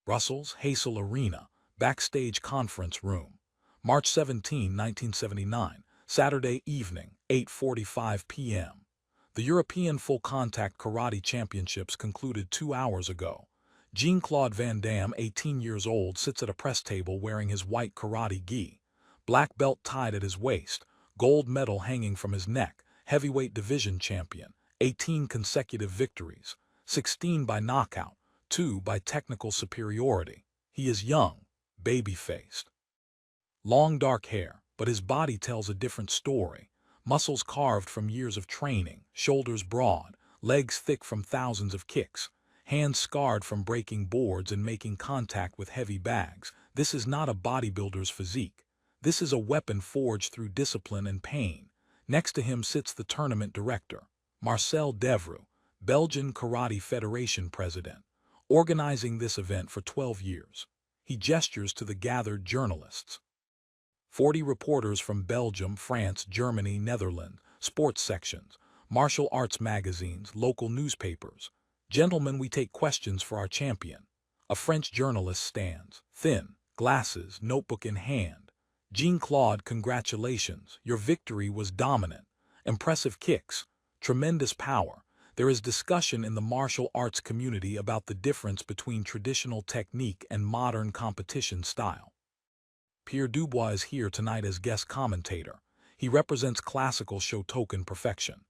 Brussels, Heysel Arena, Backstage Conference Room. March 17, 1979, Saturday evening, 8:45 p.m. The European Full Contact Karate Championships concluded 2 hours ago. Jean-Claude Van Damme, 18 years old, sits at a press table wearing his white karate gi. Black belt tied at his waist, gold medal hanging from his neck, heavyweight division champion, 18 consecutive victories, 16 by knockout, 2 by technical superiority. He is young, baby-faced. Long dark hair, but his body tells a different story. Muscles carved from years of training, shoulders broad, legs thick from thousands of kicks, hands scarred from breaking boards and making contact with heavy bags. This is not a bodybuilder's physique. This is a weapon forged through discipline and pain. Next to him sits the tournament director, Marcel Devreux, Belgian Karate Federation president, organizing this event for 12 years. He gestures to the gathered journalists. 40 reporters from Belgium, France, Germany, Netherlands, sports sections, martial arts magazines, local newspapers. Gentlemen, we take questions for our champion. A French journalist stands, thin, glasses, notebook in hand. Jean-Claude, congratulations. Your victory was dominant. Impressive kicks. Tremendous power. There is discussion in the martial arts community about the difference between traditional technique and modern competition style. Pierre Dubois is here tonight as guest commentator. He represents classical Shotokan perfection.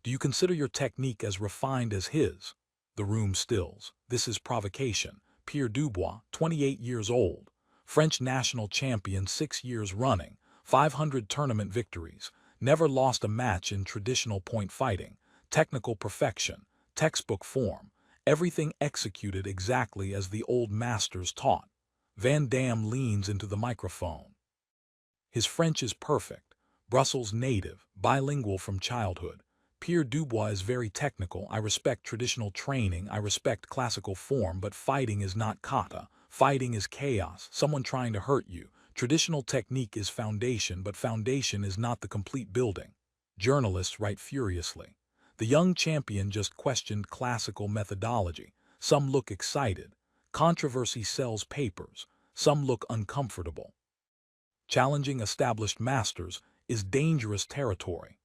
Do you consider your technique as refined as his? The room stills. This is provocation. Pierre Dubois, 28 years old, French national champion 6 years running, 500 tournament victories, never lost a match in traditional point fighting, technical perfection, textbook form, everything executed exactly as the old masters taught. Van Damme leans into the microphone. His French is perfect, Brussels native, bilingual from childhood. Pierre Dubois is very technical. I respect traditional training, I respect classical form, but fighting is not kata. Fighting is chaos, someone trying to hurt you. Traditional technique is foundation, but foundation is not the complete building. Journalists write furiously. The young champion just questioned classical methodology. Some look excited. Controversy sells papers. Some look uncomfortable. Challenging established masters is dangerous territory.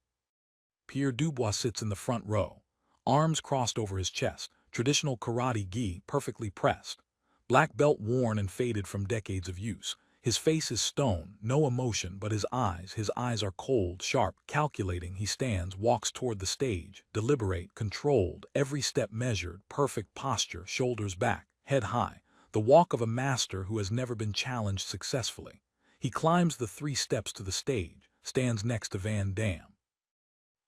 Pierre Dubois sits in the front row, arms crossed over his chest, traditional karate gi perfectly pressed, black belt worn and faded from decades of use. His face is stone, no emotion, but his eyes are cold, sharp, calculating. He stands, walks toward the stage, deliberate, controlled, every step measured, perfect posture, shoulders back, head high, the walk of a master who has never been challenged successfully. He climbs the 3 steps to the stage, stands next to Van Damme.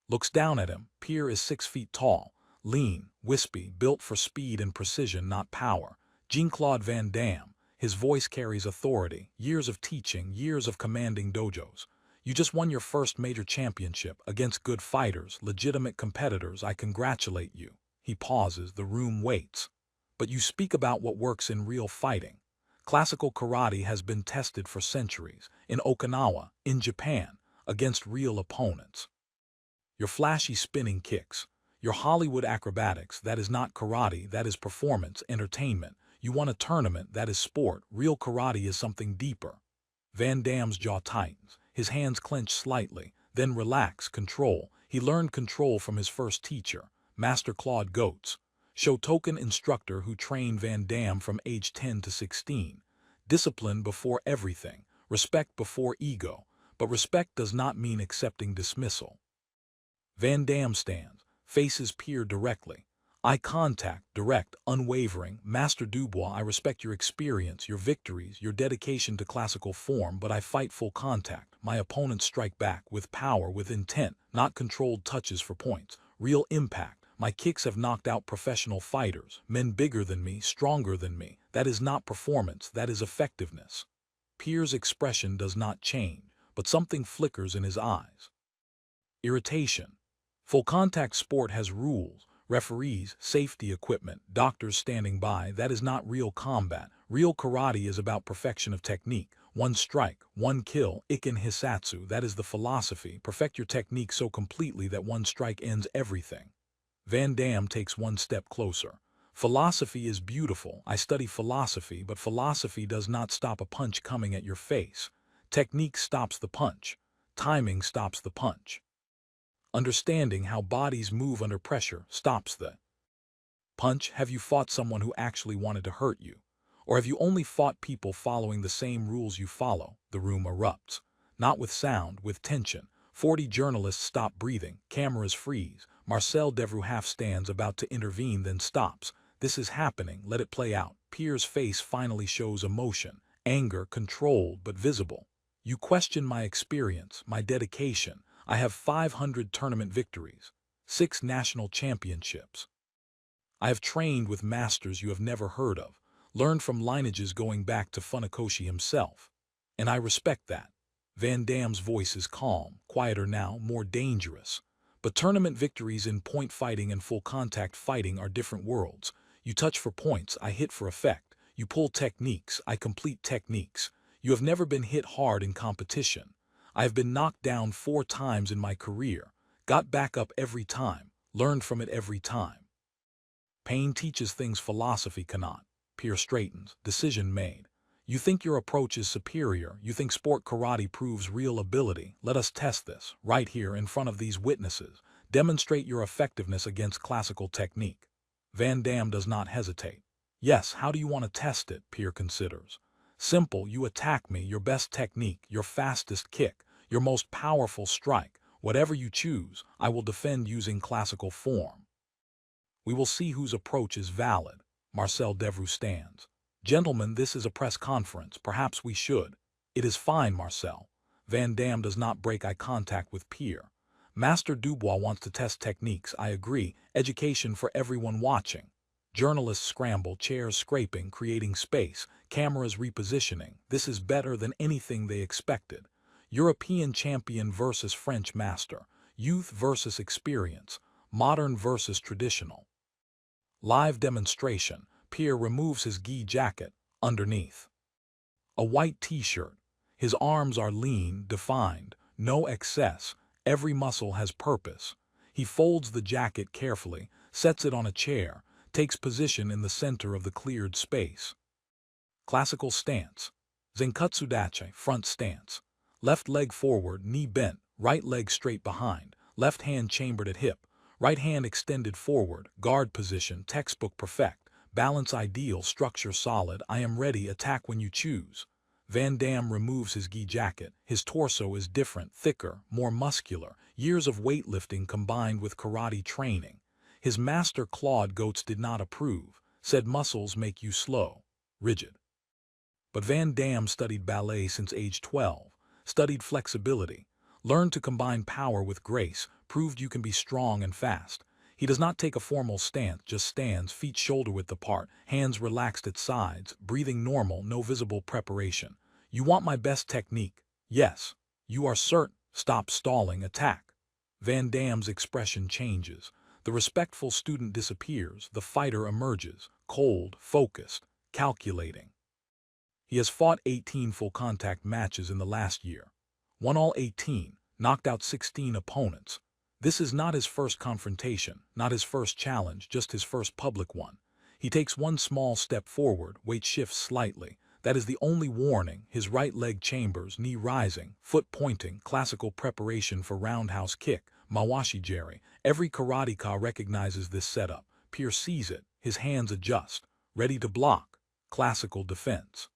Looks down at him. Pierre is 6 feet tall, lean, wispy, built for speed and precision, not power. Jean-Claude Van Damme, his voice carries authority, years of teaching, years of commanding dojos. You just won your first major championship against good fighters, legitimate competitors. I congratulate you. He pauses, the room waits. But you speak about what works in real fighting. Classical karate has been tested for centuries, in Okinawa, in Japan, against real opponents. Your flashy spinning kicks, your Hollywood acrobatics, that is not karate, that is performance, entertainment. You won a tournament, that is sport. Real karate is something deeper. Van Damme's jaw tightens, his hands clench slightly, then relax, control. He learned control from his first teacher, Master Claude Goetz, Shotokan instructor who trained Van Damme from age 10 to 16. Discipline before everything, respect before ego, but respect does not mean accepting dismissal. Van Damme stands, faces Pierre directly. Eye contact, direct, unwavering. Master Dubois, I respect your experience, your victories, your dedication to classical form, but I fight full contact. My opponents strike back with power, with intent, not controlled touches for points. Real impact. My kicks have knocked out professional fighters, men bigger than me, stronger than me. That is not performance, that is effectiveness. Pierre's expression does not change, but something flickers in his eyes. Irritation. Full contact sport has rules, referees, safety equipment, doctors standing by. That is not real combat. Real karate is about perfection of technique. One strike, one kill, ikken hisatsu. That is the philosophy. Perfect your technique so completely that one strike ends everything. Van Damme takes 1 step closer. Philosophy is beautiful. I study philosophy, but philosophy does not stop a punch coming at your face. Technique stops the punch. Timing stops the punch. Understanding how bodies move under pressure stops the punch. Have you fought someone who actually wanted to hurt you? Or have you only fought people following the same rules you follow? The room erupts. Not with sound, with tension. 40 journalists stop breathing. Cameras freeze. Marcel Devereux half stands about to intervene, then stops. This is happening. Let it play out. Pierre's face finally shows emotion. Anger, controlled but visible. You question my experience, my dedication. I have 500 tournament victories. 6 national championships. I have trained with masters you have never heard of. Learned from lineages going back to Funakoshi himself. And I respect that. Van Damme's voice is calm, quieter now, more dangerous. But tournament victories in point fighting and full contact fighting are different worlds. You touch for points, I hit for effect. You pull techniques, I complete techniques. You have never been hit hard in competition. I have been knocked down 4 times in my career. Got back up every time. Learned from it every time. Pain teaches things philosophy cannot. Pierre straightens. Decision made. You think your approach is superior. You think sport karate proves real ability. Let us test this, right here in front of these witnesses. Demonstrate your effectiveness against classical technique. Van Damme does not hesitate. Yes, how do you want to test it? Pierre considers. Simple, you attack me, your best technique, your fastest kick, your most powerful strike. Whatever you choose, I will defend using classical form. We will see whose approach is valid. Marcel Devereux stands. Gentlemen, this is a press conference. Perhaps we should. It is fine, Marcel. Van Damme does not break eye contact with Pierre. Master Dubois wants to test techniques. I agree. Education for everyone watching. Journalists scramble, chairs scraping, creating space, cameras repositioning. This is better than anything they expected. European champion versus French master. Youth versus experience. Modern versus traditional. Live demonstration. Pierre removes his gi jacket. Underneath, a white t-shirt. His arms are lean, defined, no excess. Every muscle has purpose. He folds the jacket carefully, sets it on a chair, takes position in the center of the cleared space. Classical stance. Zenkutsu dachi, front stance. Left leg forward, knee bent, right leg straight behind, left hand chambered at hip, right hand extended forward, guard position, textbook perfect. Balance ideal, structure solid. I am ready, attack when you choose. Van Damme removes his gi jacket. His torso is different, thicker, more muscular. Years of weightlifting combined with karate training. His master Claude Goetz did not approve, said muscles make you slow, rigid. But Van Damme studied ballet since age 12, studied flexibility, learned to combine power with grace, proved you can be strong and fast. He does not take a formal stance, just stands, feet shoulder-width apart, hands relaxed at sides, breathing normal, no visible preparation. You want my best technique? Yes. You are certain? Stop stalling, attack. Van Damme's expression changes. The respectful student disappears, the fighter emerges, cold, focused, calculating. He has fought 18 full-contact matches in the last year. Won all 18, knocked out 16 opponents. This is not his first confrontation, not his first challenge, just his first public one. He takes one small step forward, weight shifts slightly. That is the only warning. His right leg chambers, knee rising, foot pointing, classical preparation for roundhouse kick, mawashi jari. Every karateka recognizes this setup. Pierre sees it, his hands adjust, ready to block. Classical defense.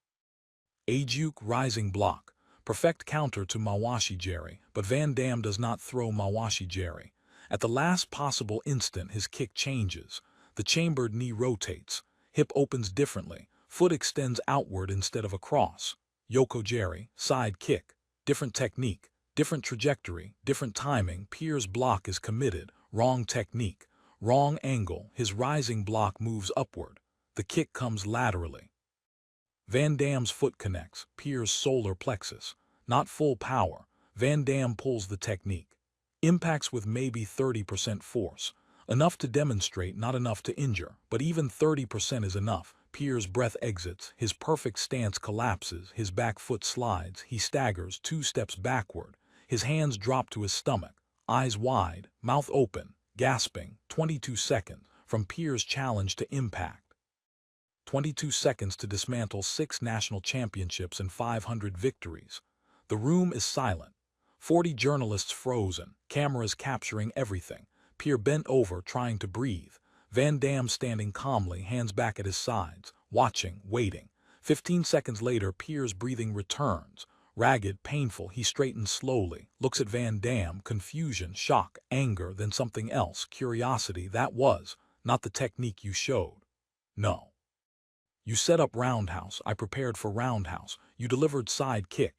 Ajuke rising block. Perfect counter to mawashi jari, but Van Damme does not throw mawashi jari. At the last possible instant, his kick changes. The chambered knee rotates. Hip opens differently. Foot extends outward instead of across. Yoko jari, side kick. Different technique, different trajectory, different timing. Pierre's block is committed. Wrong technique, wrong angle. His rising block moves upward. The kick comes laterally. Van Damme's foot connects, Pierre's solar plexus. Not full power. Van Damme pulls the technique. Impacts with maybe 30% force. Enough to demonstrate, not enough to injure, but even 30% is enough. Pierre's breath exits, his perfect stance collapses, his back foot slides, he staggers 2 steps backward. His hands drop to his stomach, eyes wide, mouth open, gasping, 22 seconds. from Pierre's challenge to impact. 22 seconds to dismantle 6 national championships and 500 victories. The room is silent. 40 journalists frozen, cameras capturing everything. Pierre bent over, trying to breathe. Van Damme standing calmly, hands back at his sides, watching, waiting. 15 seconds later, Pierre's breathing returns. Ragged, painful, he straightens slowly, looks at Van Damme, confusion, shock, anger, then something else, curiosity. That was not the technique you showed. No. You set up roundhouse, I prepared for roundhouse. You delivered side kick.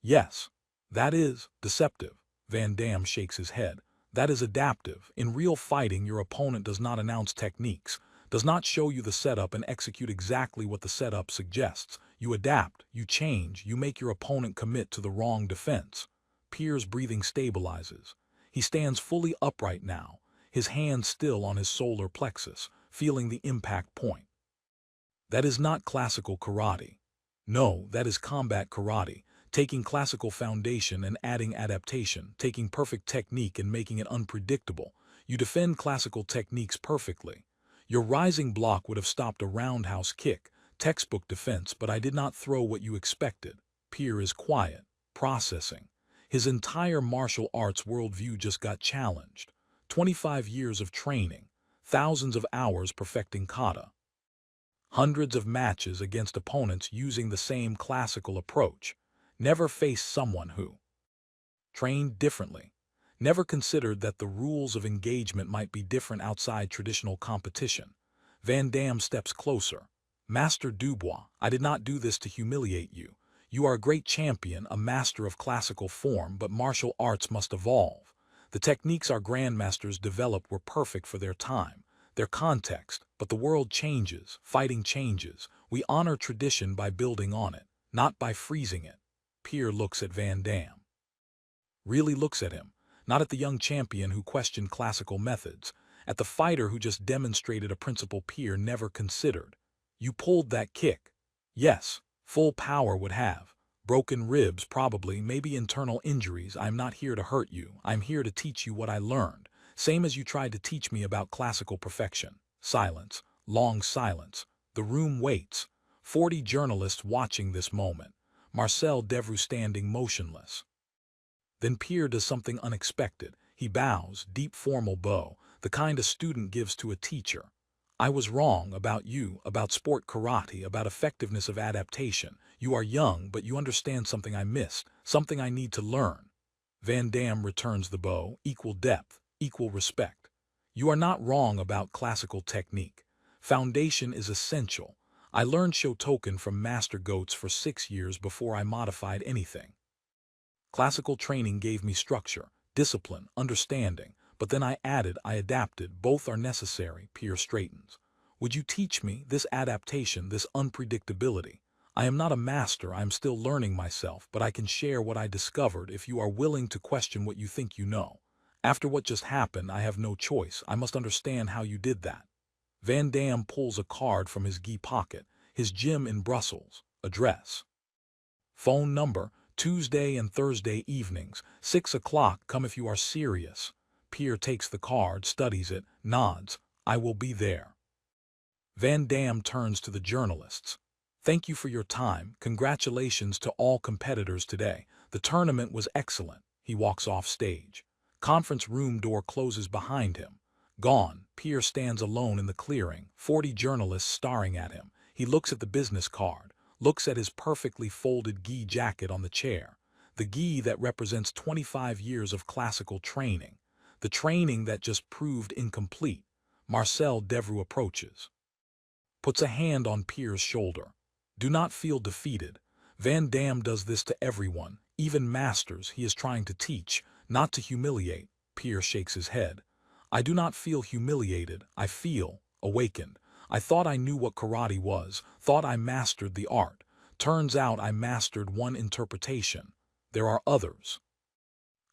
Yes. That is deceptive. Van Damme shakes his head. That is adaptive. In real fighting, your opponent does not announce techniques, does not show you the setup and execute exactly what the setup suggests. You adapt, you change, you make your opponent commit to the wrong defense. Pierre's breathing stabilizes. He stands fully upright now, his hand still on his solar plexus, feeling the impact point. That is not classical karate. No, that is combat karate, taking classical foundation and adding adaptation, taking perfect technique and making it unpredictable. You defend classical techniques perfectly. Your rising block would have stopped a roundhouse kick, textbook defense, but I did not throw what you expected. Pierre is quiet, processing. His entire martial arts worldview just got challenged. 25 years of training, thousands of hours perfecting kata. Hundreds of matches against opponents using the same classical approach. Never faced someone who trained differently. Never considered that the rules of engagement might be different outside traditional competition. Van Damme steps closer. Master Dubois, I did not do this to humiliate you. You are a great champion, a master of classical form, but martial arts must evolve. The techniques our grandmasters developed were perfect for their time, their context, but the world changes, fighting changes. We honor tradition by building on it, not by freezing it. Pierre looks at Van Damme. Really looks at him, not at the young champion who questioned classical methods, at the fighter who just demonstrated a principle Pierre never considered. You pulled that kick. Yes, full power would have. Broken ribs, probably, maybe internal injuries. I'm not here to hurt you. I'm here to teach you what I learned. Same as you tried to teach me about classical perfection. Silence. Long silence. The room waits. 40 journalists watching this moment. Marcel Devreux standing motionless. Then Pierre does something unexpected. He bows, deep formal bow, the kind a student gives to a teacher. I was wrong about you, about sport karate, about effectiveness of adaptation. You are young, but you understand something I missed, something I need to learn. Van Damme returns the bow, equal depth, equal respect. You are not wrong about classical technique. Foundation is essential. I learned Shotokan from master goats for 6 years before I modified anything. Classical training gave me structure, discipline, understanding, but then I adapted. Both are necessary. Pierre straightens. Would you teach me this adaptation, this unpredictability? I am not a master, I am still learning myself, but I can share what I discovered if you are willing to question what you think you know. After what just happened, I have no choice. I must understand how you did that. Van Damme pulls a card from his gi pocket, his gym in Brussels, address. Phone number, Tuesday and Thursday evenings, 6 o'clock, come if you are serious. Pierre takes the card, studies it, nods. I will be there. Van Damme turns to the journalists. Thank you for your time. Congratulations to all competitors today. The tournament was excellent. He walks off stage. Conference room door closes behind him. Gone. Pierre stands alone in the clearing, 40 journalists staring at him. He looks at the business card, looks at his perfectly folded gi jacket on the chair. The gi that represents 25 years of classical training. The training that just proved incomplete. Marcel Devreux approaches. Puts a hand on Pierre's shoulder. Do not feel defeated. Van Damme does this to everyone, even masters he is trying to teach, not to humiliate. Pierre shakes his head. I do not feel humiliated. I feel awakened. I thought I knew what karate was, thought I mastered the art. Turns out I mastered one interpretation. There are others.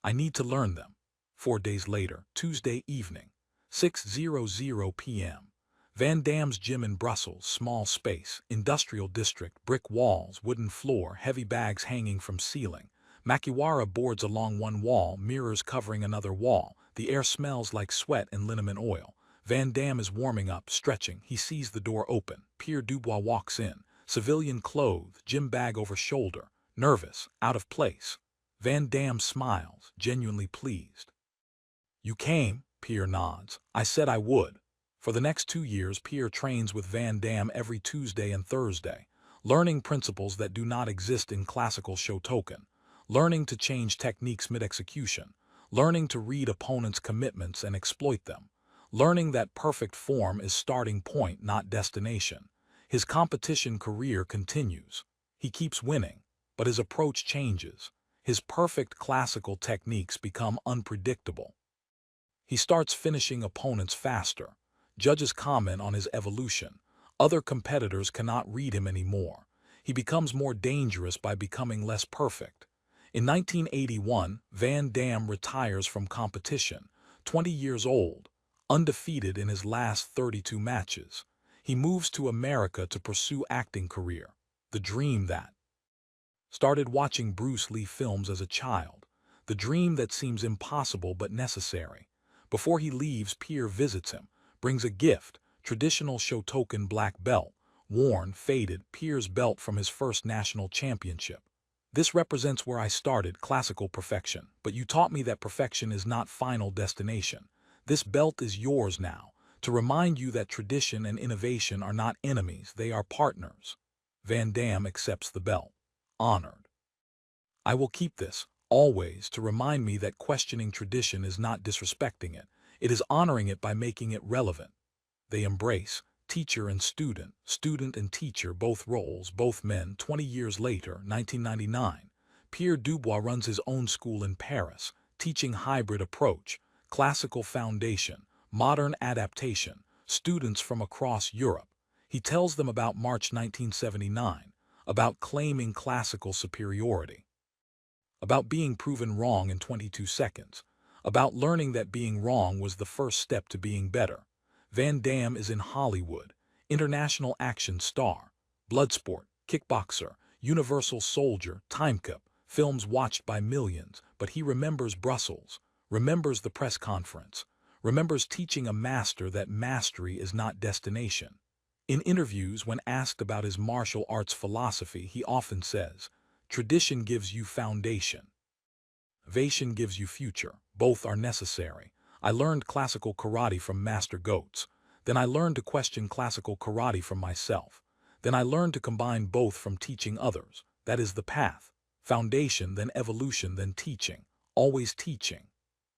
I need to learn them. 4 days later, Tuesday evening, 6:00 p.m. Van Damme's gym in Brussels, small space, industrial district, brick walls, wooden floor, heavy bags hanging from ceiling. Makiwara boards along one wall, mirrors covering another wall. The air smells like sweat and liniment oil. Van Damme is warming up, stretching. He sees the door open. Pierre Dubois walks in, civilian clothes, gym bag over shoulder, nervous, out of place. Van Damme smiles, genuinely pleased. "You came," Pierre nods. "I said I would." For the next 2 years, Pierre trains with Van Damme every Tuesday and Thursday, learning principles that do not exist in classical Shotokan, learning to change techniques mid-execution, learning to read opponents' commitments and exploit them, learning that perfect form is starting point, not destination. His competition career continues. He keeps winning, but his approach changes. His perfect classical techniques become unpredictable. He starts finishing opponents faster. Judges comment on his evolution. Other competitors cannot read him anymore. He becomes more dangerous by becoming less perfect. In 1981, Van Damme retires from competition, 20 years old, undefeated in his last 32 matches. He moves to America to pursue acting career, the dream that started watching Bruce Lee films as a child, the dream that seems impossible but necessary. Before he leaves, Pierre visits him, brings a gift, traditional Shotokan black belt, worn, faded, Pierre's belt from his first national championship. "This represents where I started, classical perfection, but you taught me that perfection is not final destination. This belt is yours now, to remind you that tradition and innovation are not enemies, they are partners." Van Damme accepts the belt, honored. "I will keep this, always, to remind me that questioning tradition is not disrespecting it, it is honoring it by making it relevant." They embrace, teacher and student and teacher, both roles, both men. 20 years later, 1999, Pierre Dubois runs his own school in Paris, teaching hybrid approach, classical foundation, modern adaptation, students from across Europe. He tells them about March 1979, about claiming classical superiority, about being proven wrong in 22 seconds, about learning that being wrong was the first step to being better. Van Damme is in Hollywood, international action star, Bloodsport, Kickboxer, Universal Soldier, Timecap, films watched by millions, but he remembers Brussels, remembers the press conference, remembers teaching a master that mastery is not destination. In interviews, when asked about his martial arts philosophy, he often says, "Tradition gives you foundation. Innovation gives you future. Both are necessary. I learned classical karate from Master Goetz. Then I learned to question classical karate from myself. Then I learned to combine both from teaching others. That is the path. Foundation, then evolution, then teaching. Always teaching."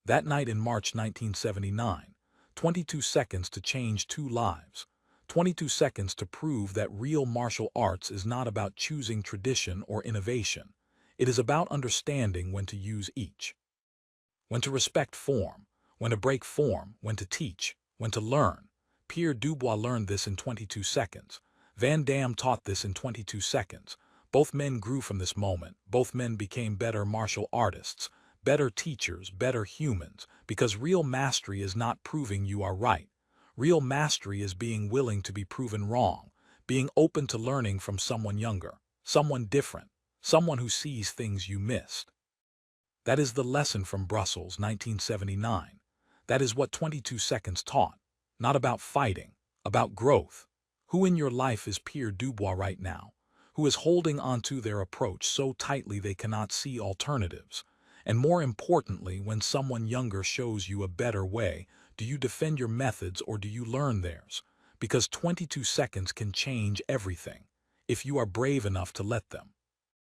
That night in March 1979, 22 seconds to change 2 lives. 22 seconds to prove that real martial arts is not about choosing tradition or innovation. It is about understanding when to use each. When to respect form, when to break form, when to teach, when to learn. Pierre Dubois learned this in 22 seconds. Van Damme taught this in 22 seconds. Both men grew from this moment. Both men became better martial artists, better teachers, better humans, because real mastery is not proving you are right. Real mastery is being willing to be proven wrong, being open to learning from someone younger, someone different, someone who sees things you missed. That is the lesson from Brussels, 1979. That is what 22 seconds taught. Not about fighting, about growth. Who in your life is Pierre Dubois right now? Who is holding onto their approach so tightly they cannot see alternatives? And more importantly, when someone younger shows you a better way, do you defend your methods or do you learn theirs? Because 22 seconds can change everything, if you are brave enough to let them.